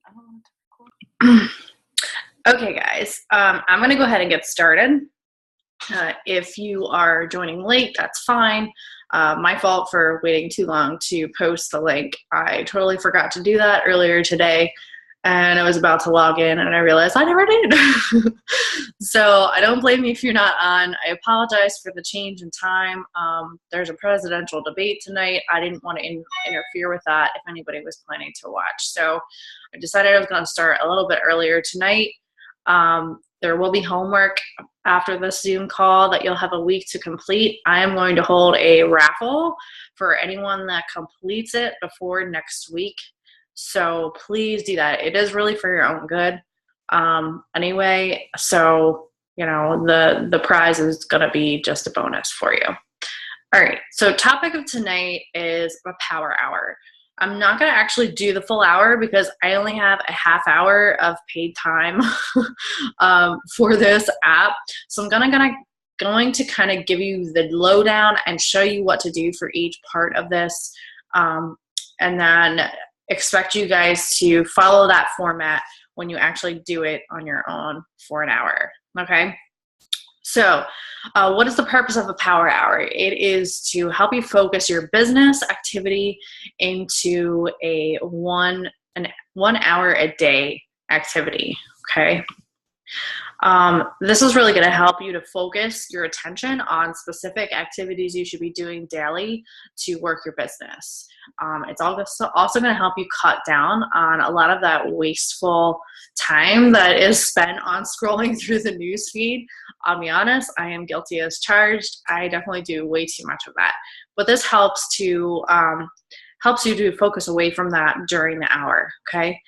I don't want to record. Okay, guys, I'm going to go ahead and get started. If you are joining late, that's fine. My fault for waiting too long to post the link. I totally forgot to do that earlier today, and I was about to log in, and I realized I never did. So I don't blame you if you're not on. I apologize for the change in time. There's a presidential debate tonight. I didn't want to interfere with that if anybody was planning to watch. So I decided I was going to start a little bit earlier tonight. There will be homework after this Zoom call that you'll have a week to complete. I am going to hold a raffle for anyone that completes it before next week. So please do that. It is really for your own good. Anyway, so, you know, the prize is going to be just a bonus for you. All right. So topic of tonight is a power hour. I'm not going to actually do the full hour because I only have a half hour of paid time for this app. So I'm going to kind of give you the lowdown and show you what to do for each part of this. And then expect you guys to follow that format when you actually do it on your own for an hour. Okay. So what is the purpose of a power hour? It is to help you focus your business activity into a one hour a day activity, okay? This is really going to help you to focus your attention on specific activities you should be doing daily to work your business. It's also going to help you cut down on a lot of that wasteful time that is spent on scrolling through the news feed. I'll be honest, I am guilty as charged. I definitely do way too much of that. But this helps you to focus away from that during the hour, okay?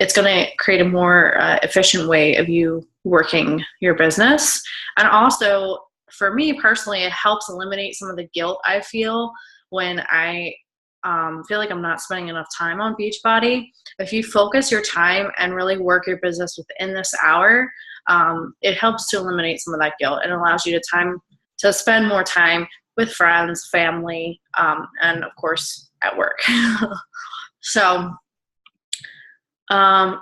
It's going to create a more efficient way of you working your business. And also, for me personally, it helps eliminate some of the guilt I feel when I feel like I'm not spending enough time on Beachbody. If you focus your time and really work your business within this hour, it helps to eliminate some of that guilt and allows you to spend more time with friends, family, and of course at work. So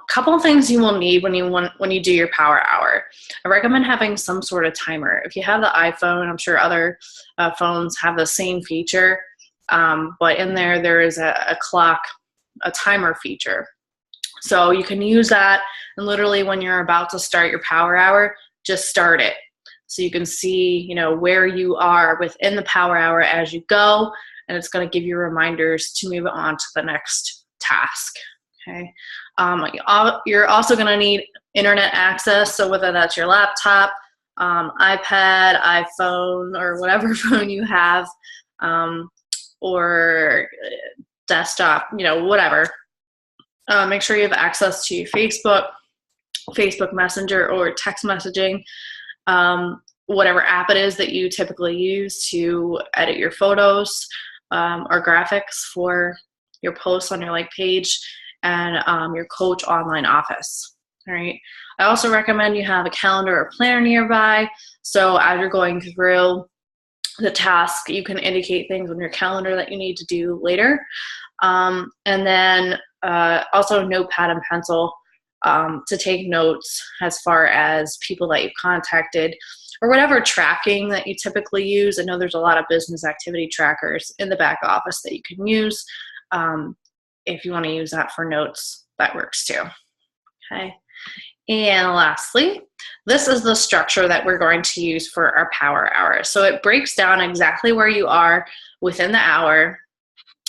couple of things you will need when you do your power hour. I recommend having some sort of timer. If you have the iPhone, I'm sure other phones have the same feature, but in there is a clock, a timer feature. So you can use that, and literally when you're about to start your power hour, just start it. So you can see, you know, where you are within the power hour as you go, and it's going to give you reminders to move on to the next task. Okay. You're also going to need internet access. So whether that's your laptop, iPad, iPhone, or whatever phone you have, or desktop, you know, whatever. Make sure you have access to Facebook Messenger, or text messaging, whatever app it is that you typically use to edit your photos or graphics for your posts on your like page, and your Coach online office. All right. I also recommend you have a calendar or planner nearby. So as you're going through the task, you can indicate things on your calendar that you need to do later. And then also notepad and pencil to take notes as far as people that you've contacted, or whatever tracking that you typically use. I know there's a lot of business activity trackers in the back office that you can use. If you want to use that for notes, that works too. Okay. And lastly, this is the structure that we're going to use for our power hour. So it breaks down exactly where you are within the hour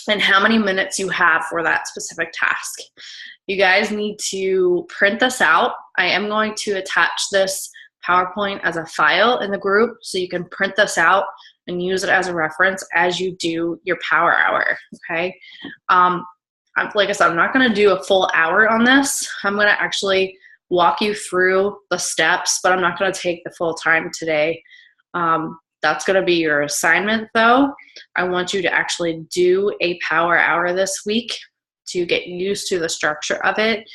and how many minutes you have for that specific task. You guys need to print this out. I am going to attach this PowerPoint as a file in the group, so you can print this out and use it as a reference as you do your power hour. Okay. Like I said, I'm not going to do a full hour on this. I'm going to actually walk you through the steps, but I'm not going to take the full time today. That's going to be your assignment, though. I want you to actually do a power hour this week to get used to the structure of it.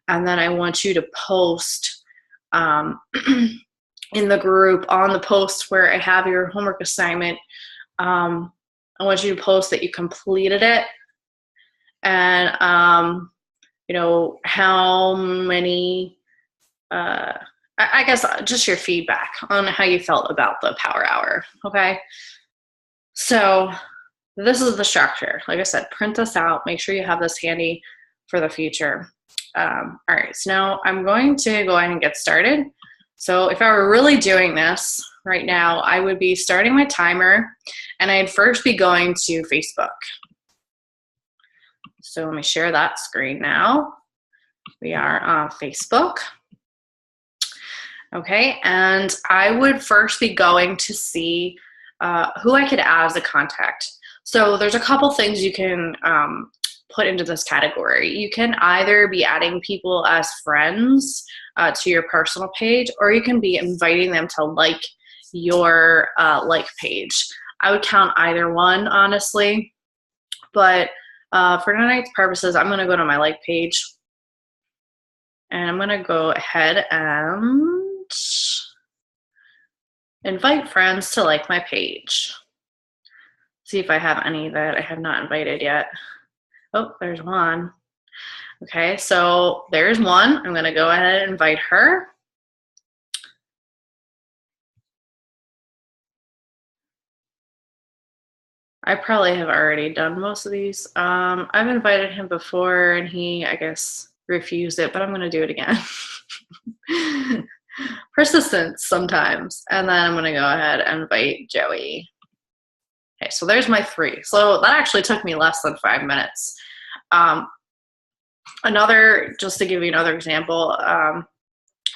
And then I want you to post in the group, on the post where I have your homework assignment. I want you to post that you completed it. And how many, I guess just your feedback on how you felt about the power hour. Okay. So this is the structure. Like I said, print this out, make sure you have this handy for the future. All right, so now I'm going to go ahead and get started. So if I were really doing this right now, I would be starting my timer, and I'd first be going to Facebook. So let me share that screen now. We are on Facebook. Okay, and I would first be going to see who I could add as a contact. So there's a couple things you can put into this category. You can either be adding people as friends to your personal page, or you can be inviting them to like your like page. I would count either one, honestly, but for tonight's purposes, I'm going to go to my like page, and I'm going to go ahead and invite friends to like my page. See if I have any that I have not invited yet. Oh, there's one. Okay, so there's one. I'm going to go ahead and invite her. I probably have already done most of these. I've invited him before, and he, I guess, refused it, but I'm going to do it again. Persistence sometimes. And then I'm going to go ahead and invite Joey. Okay, so there's my 3. So that actually took me less than 5 minutes. Just to give you another example,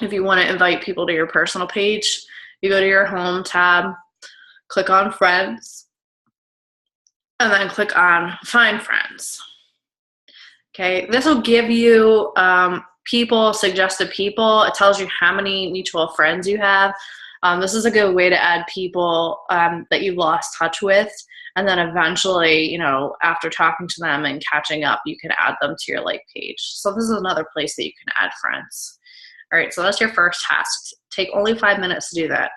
if you want to invite people to your personal page, you go to your home tab, click on friends, and then click on find friends. Okay, this will give you suggested people. It tells you how many mutual friends you have. This is a good way to add people that you've lost touch with, and then eventually, after talking to them and catching up, you can add them to your like page. So this is another place that you can add friends. All right, so that's your first task. Take only 5 minutes to do that.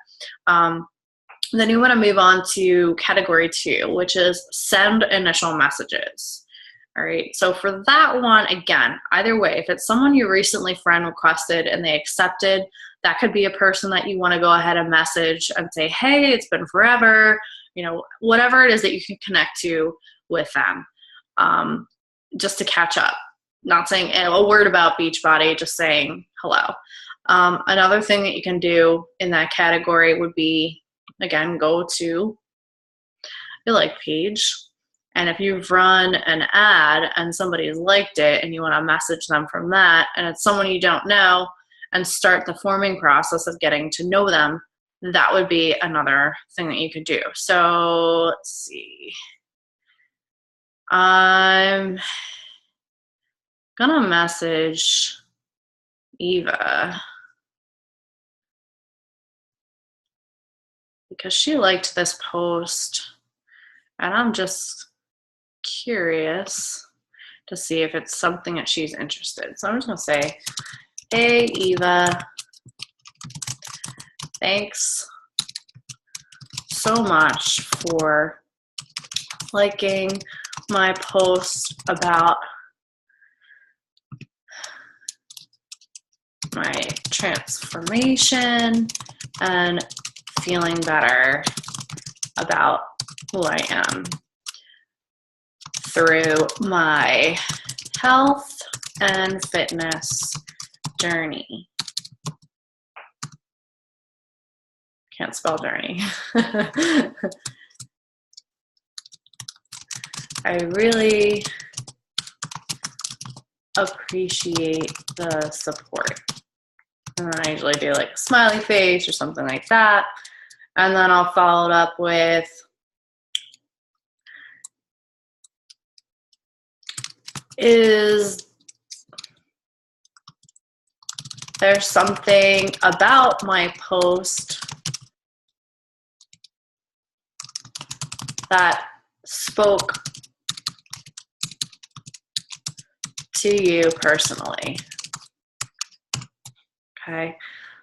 Then you want to move on to category 2, which is send initial messages. All right, so for that one, again, either way, if it's someone you recently friend requested and they accepted, that could be a person that you want to go ahead and message and say, hey, it's been forever, whatever it is that you can connect to with them, just to catch up. Not saying a word about Beachbody, just saying hello. Another thing that you can do in that category would be, again, go to your like page. And if you've run an ad and somebody's liked it and you want to message them from that, and it's someone you don't know, and start the forming process of getting to know them, that would be another thing that you could do. So let's see. I'm gonna message Eva because she liked this post, and I'm just curious to see if it's something that she's interested in. So I'm just gonna say, hey Eva, thanks so much for liking my post about my transformation and feeling better about who I am through my health and fitness journey. Can't spell journey. I really appreciate the support. And then I usually do like a smiley face or something like that. And then I'll follow it up with, is there something about my post that spoke to you personally? Okay,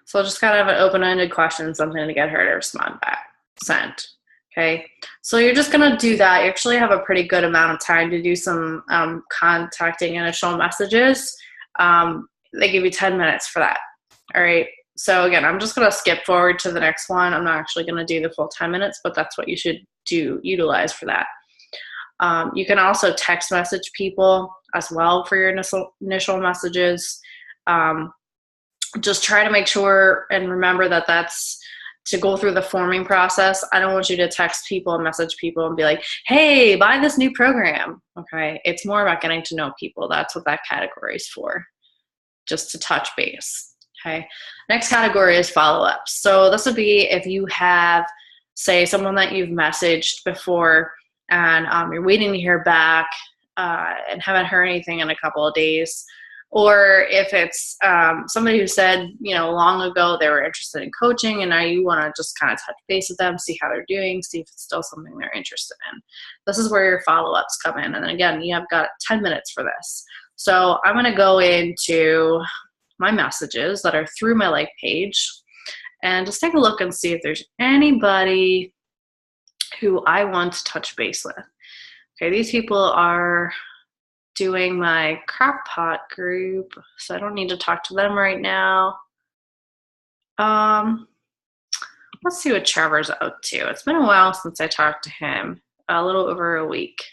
so just kind of an open-ended question, something to get her to respond back. Sent. Okay, so you're just gonna do that. You actually have a pretty good amount of time to do some contacting initial messages. They give you 10 minutes for that. All right, so again, I'm just gonna skip forward to the next one. I'm not actually gonna do the full 10 minutes, but that's what you should utilize for that. You can also text message people as well for your initial messages. Just try to make sure and remember that that's to go through the forming process. I don't want you to text people and message people and be like, hey, buy this new program. Okay. It's more about getting to know people. That's what that category is for, just to touch base. Okay. Next category is follow-ups. So this would be if you have, say, someone that you've messaged before and you're waiting to hear back and haven't heard anything in a couple of days. Or if it's somebody who said, long ago they were interested in coaching and now you want to just kind of touch base with them, see how they're doing, see if it's still something they're interested in. This is where your follow-ups come in. And then again, you have got 10 minutes for this. So I'm going to go into my messages that are through my like page and just take a look and see if there's anybody who I want to touch base with. Okay, these people are doing my Crock-Pot group, so I don't need to talk to them right now. Let's see what Trevor's up to. It's been a while since I talked to him, a little over a week.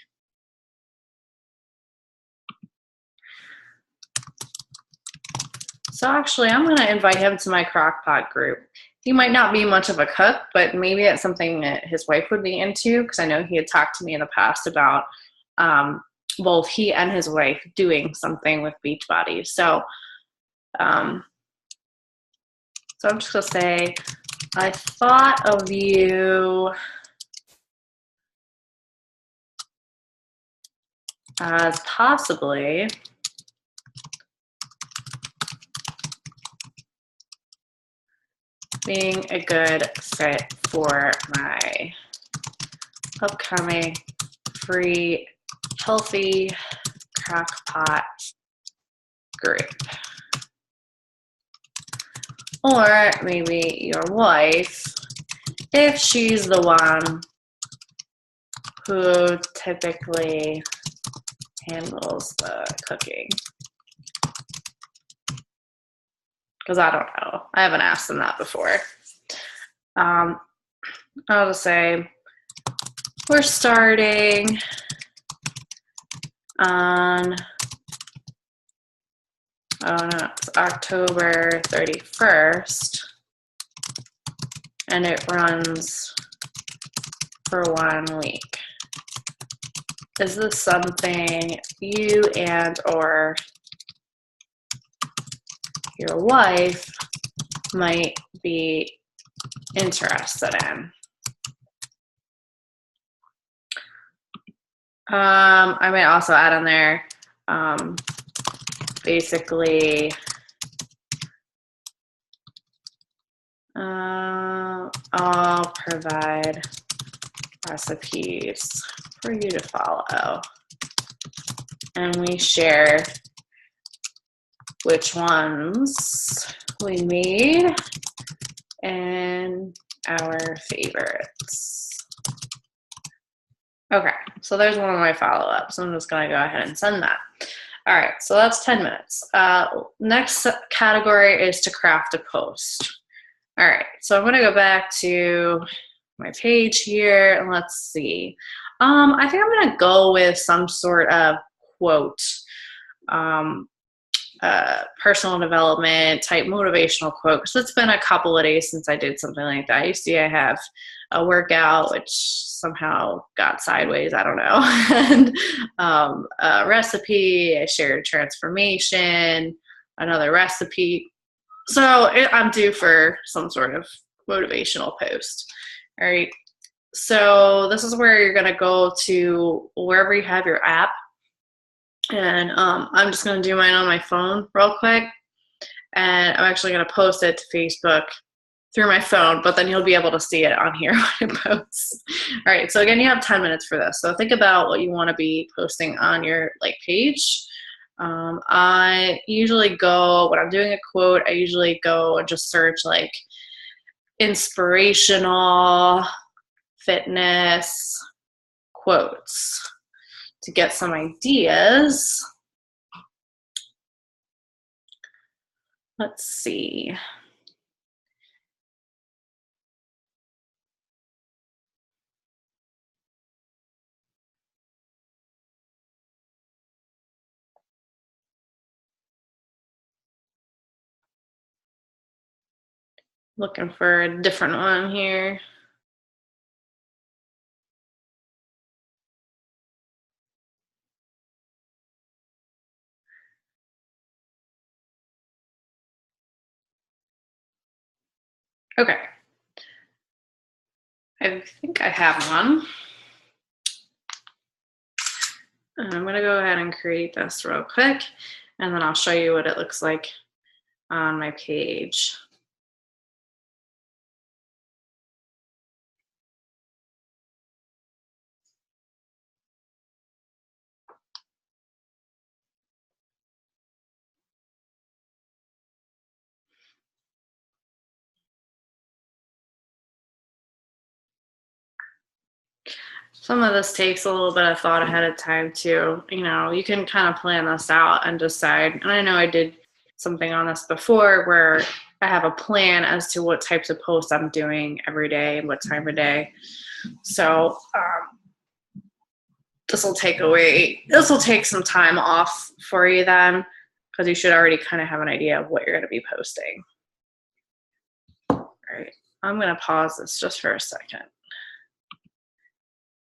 So actually, I'm going to invite him to my Crock-Pot group. He might not be much of a cook, but maybe it's something that his wife would be into, because I know he had talked to me in the past about both he and his wife doing something with Beachbody. So, I'm just going to say, I thought of you as possibly being a good fit for my upcoming free healthy Crock-Pot group. Or maybe your wife, if she's the one who typically handles the cooking. Because I don't know. I haven't asked them that before. I'll just say we're starting on, it's October 31st, and it runs for 1 week. Is this something you and or your wife might be interested in? I might also add in there, basically, I'll provide recipes for you to follow, and we share which ones we made and our favorites. Okay, so there's one of my follow-ups. I'm just going to go ahead and send that. All right, so that's 10 minutes. Next category is to craft a post. All right, so I'm going to go back to my page here, and let's see. I think I'm going to go with some sort of quote, personal development type motivational quote, because it's been a couple of days since I did something like that. You see, I have a workout, which somehow got sideways, I don't know, and a recipe, I shared transformation, another recipe. So I'm due for some sort of motivational post. All right. So this is where you're going to go to wherever you have your app. And I'm just going to do mine on my phone real quick. And I'm actually going to post it to Facebook through my phone, but then you'll be able to see it on here when it posts. All right, so again, you have 10 minutes for this. So think about what you want to be posting on your page. I usually go, when I'm doing a quote, I usually go and just search inspirational fitness quotes to get some ideas. Let's see. Looking for a different one here. Okay. I think I have one. And I'm gonna go ahead and create this real quick, and then I'll show you what it looks like on my page. Some of this takes a little bit of thought ahead of time too. You know, you can kind of plan this out and decide. And I know I did something on this before where I have a plan as to what types of posts I'm doing every day and what time of day. So this will take some time off for you then, because you should already kind of have an idea of what you're going to be posting. All right, I'm going to pause this just for a second.